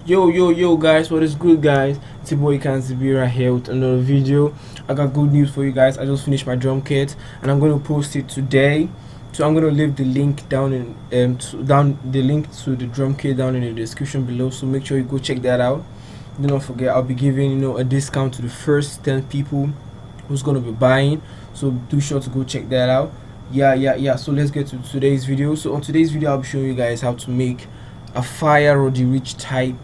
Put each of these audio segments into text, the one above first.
Yo guys, what is good guys? It's your boy Kanzibi right here with another video. I got good news for you guys. I just finished my drum kit and I'm going to post it today. So I'm going to leave the link down in the link to the drum kit down in the description below, so make sure you go check that out. Do not forget, I'll be giving a discount to the first 10 people who's going to be buying, so do sure to go check that out. Yeah, so let's get to today's video. So on today's video I'll be showing you guys how to make a fire Roddy Ricch type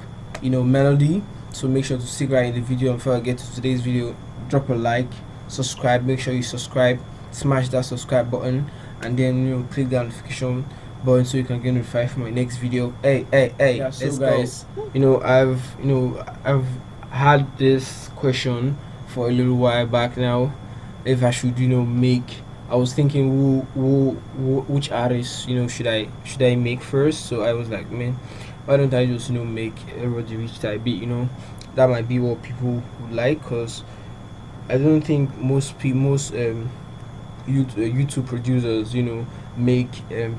melody. So make sure to stick right in the video. And before I get to today's video, drop a like, subscribe, make sure you subscribe, smash that subscribe button, and then click the notification button so you can get notified for my next video. Hey, yeah, so let's guys go. I've had this question for a little while back now, if I should make. I was thinking which artist should I make first. So I was like, man, why don't I just make a Roddy Ricch type beat? That might be what people would like, because I don't think most YouTube producers make a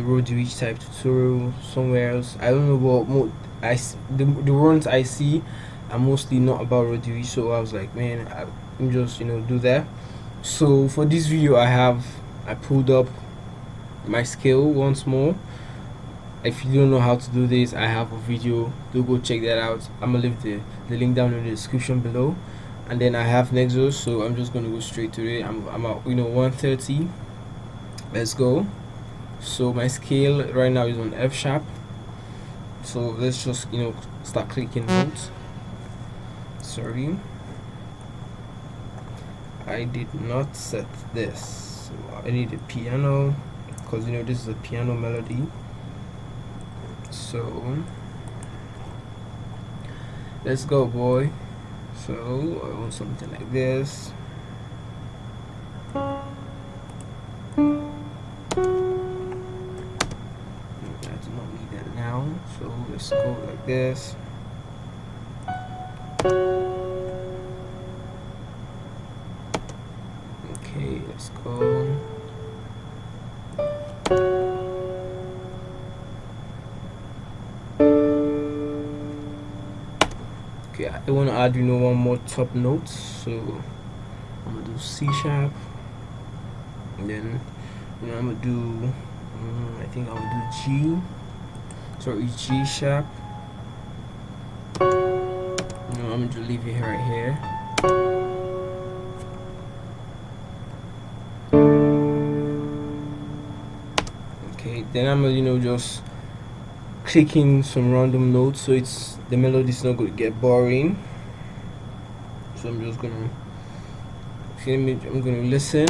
Roddy Ricch type tutorial somewhere else. I don't know what the ones I see are mostly not about Roddy Ricch. So I was like, man, I'm just do that. So for this video I pulled up my scale once more. If you don't know how to do this, I have a video, do go check that out. I'm gonna leave the link down in the description below. And then I have Nexus, so I'm just gonna go straight to it. I'm at 130. Let's go. So my scale right now is on F sharp, so let's just start clicking notes. Sorry, I did not set this, so I need a piano, because this is a piano melody. So let's go, boy. So I want something like this. I do not need that now, so let's go like this. Okay, let's go. Okay, I want to add one more top note, so I'm gonna do C sharp, and then I'm gonna do I think I'm gonna do G sharp. I'm gonna leave it right here. Okay, then I'm gonna just clicking some random notes, so the melody is not going to get boring. So I'm just gonna listen.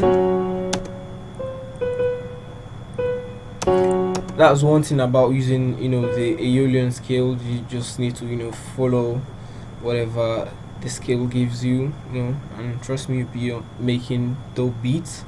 That's one thing about using the Aeolian scale. You just need to follow whatever the scale gives you, and trust me, you'll be making dope beats.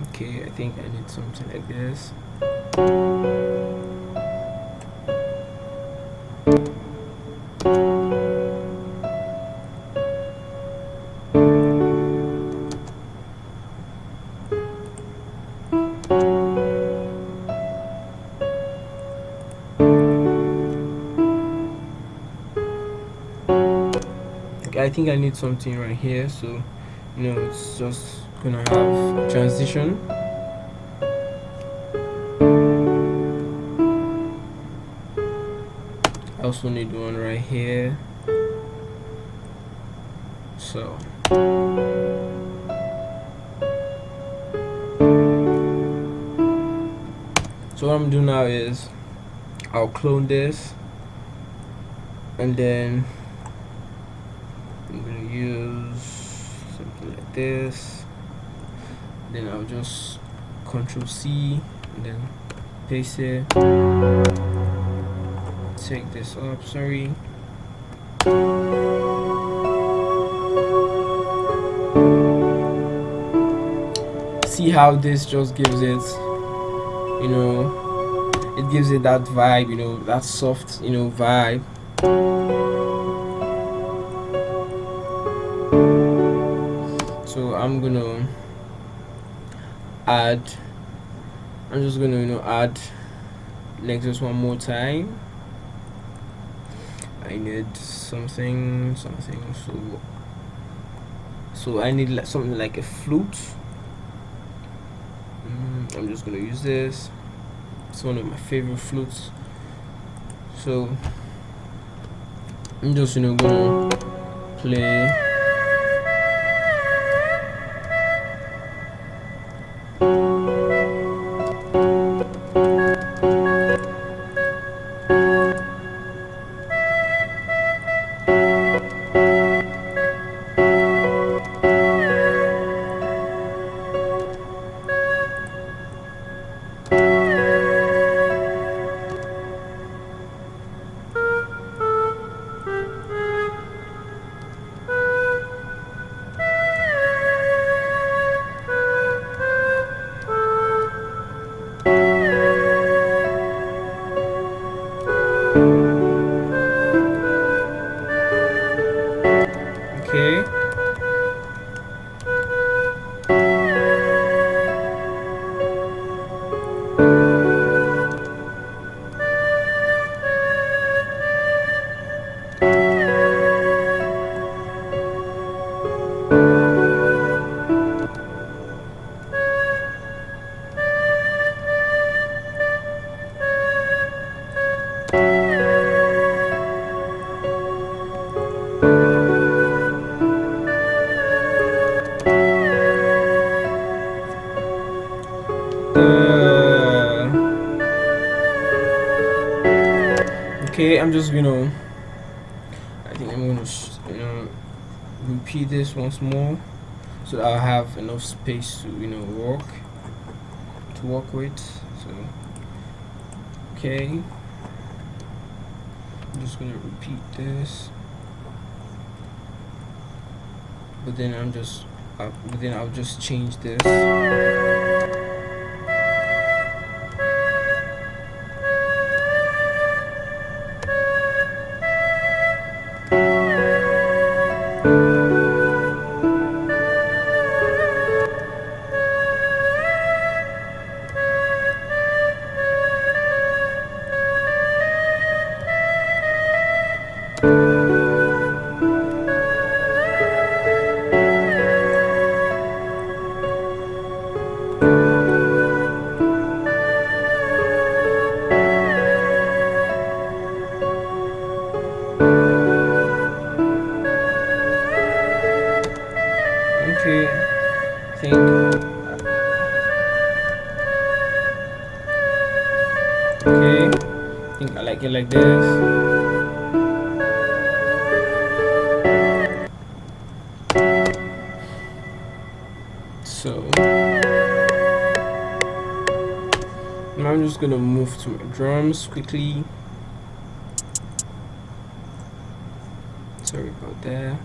Okay, I think I need something like this. I think I need something right here, so it's just gonna have transition. I also need one right here. So what I'm doing now is I'll clone this, and then I'm gonna use something like this. Then I'll just Control C and then paste it. Take this up, sorry. See how this just gives it, it gives it that vibe, you know, that soft, you know, vibe. So I'm just gonna, you know, add Nexus one more time. I need something, so I need something like a flute. I'm just gonna use this. It's one of my favorite flutes. So I'm just, you know, gonna play. Okay. Okay, I'm just, you know, I think I'm gonna you know, repeat this once more so that I'll have enough space to, you know, work with. So okay, I'm just gonna repeat this, but then I'll just change this. Okay, I think okay, I think I like it like this. So now I'm just gonna move to my drums quickly. Sorry about that.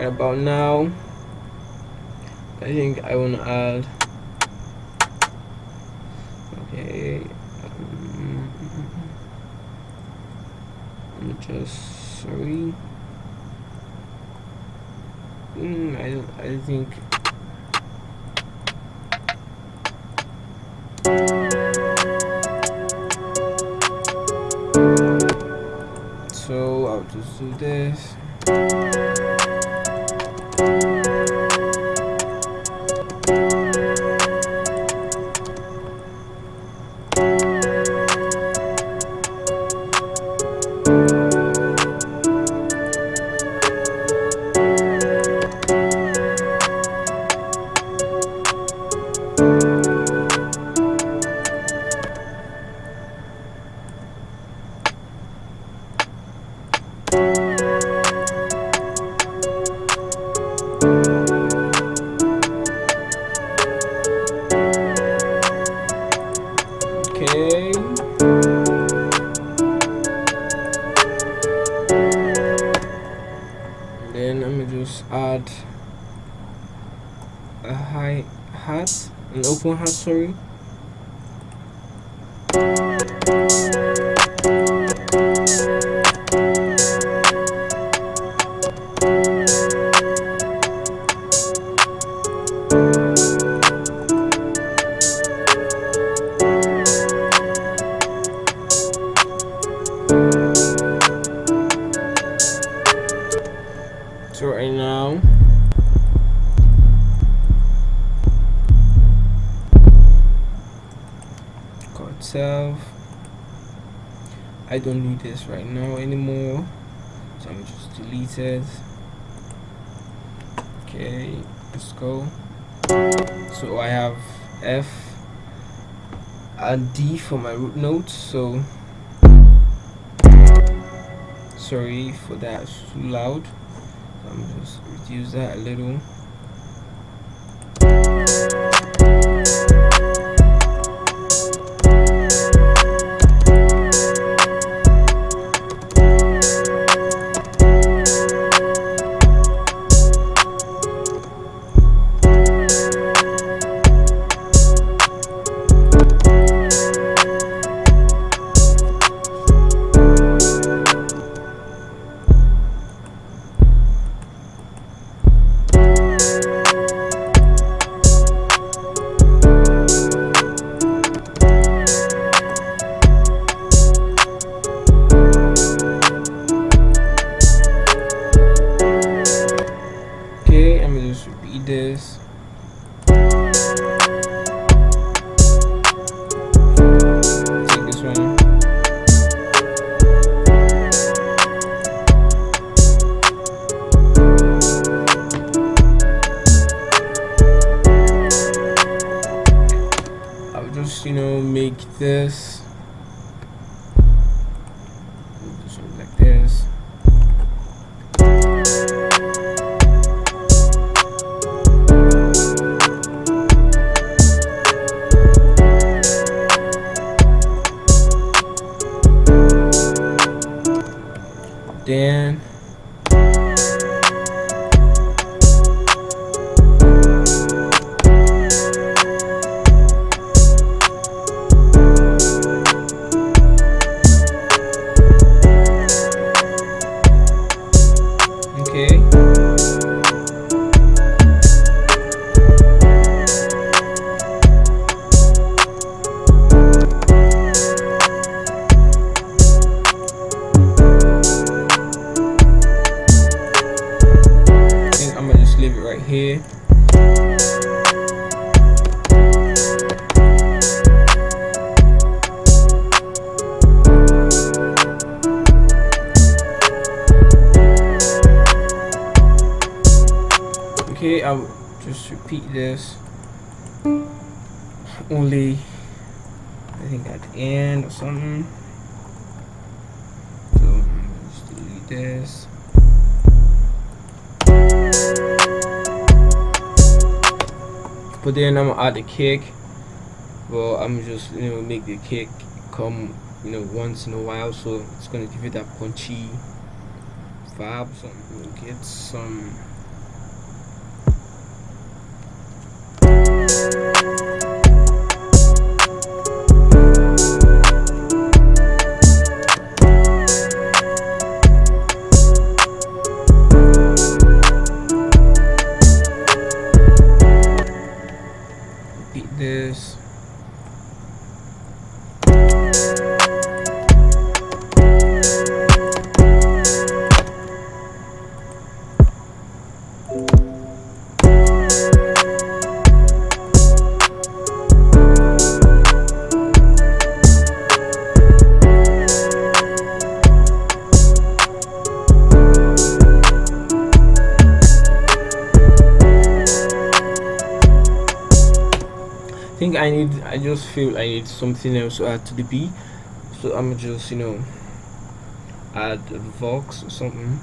About now, I think I want to add. Okay, I'm just sorry. I think. So I'll just do this. Okay. And then I'm gonna just add a hi-hat, an open hat, sorry. So right now, chord self, I don't need this right now anymore, so I'm just delete it. Okay, let's go. So I have F and D for my root notes, so sorry for that, it's too loud. So I'm just reduce that a little. Repeat this. Take this one. I'll just, make this. Just like this. Then okay. Leave it right here. Okay, I'll just repeat this only I think at the end or something. So just delete this. But then I'm gonna add the kick. Well, I'm just make the kick come once in a while, so it's gonna give it that punchy vibe. So I'm gonna get some this. I just feel I need something else to add to the beat, so I'm just add a Vox or something.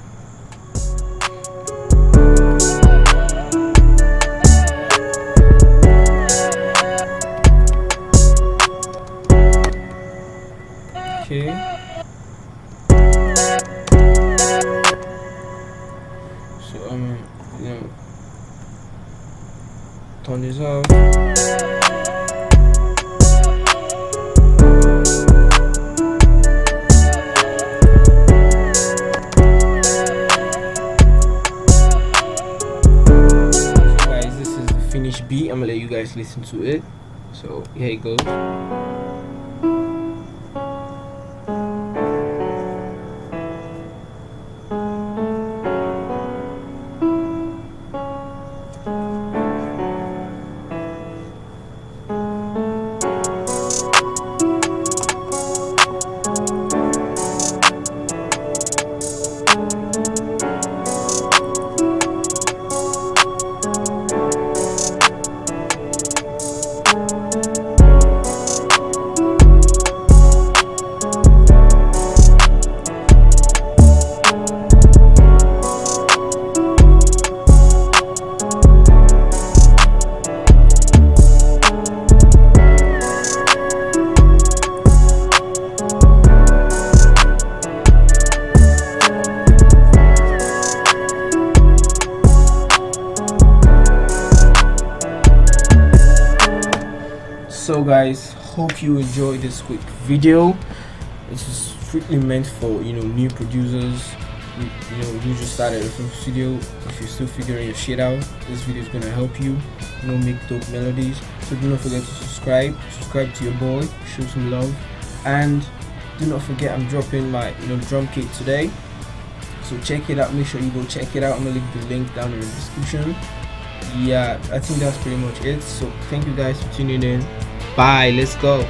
Okay. So you know, turn this off. Finished beat. I'm gonna let you guys listen to it. So here it goes. So guys, hope you enjoyed this quick video. This is strictly meant for new producers, you just started a film studio. If you're still figuring your shit out, this video is gonna help you make dope melodies. So do not forget to subscribe to your boy, show some love, and do not forget I'm dropping my drum kit today, so check it out. Make sure you go check it out. I'm gonna leave the link down in the description. Yeah, I think that's pretty much it. So thank you guys for tuning in. Bye, let's go.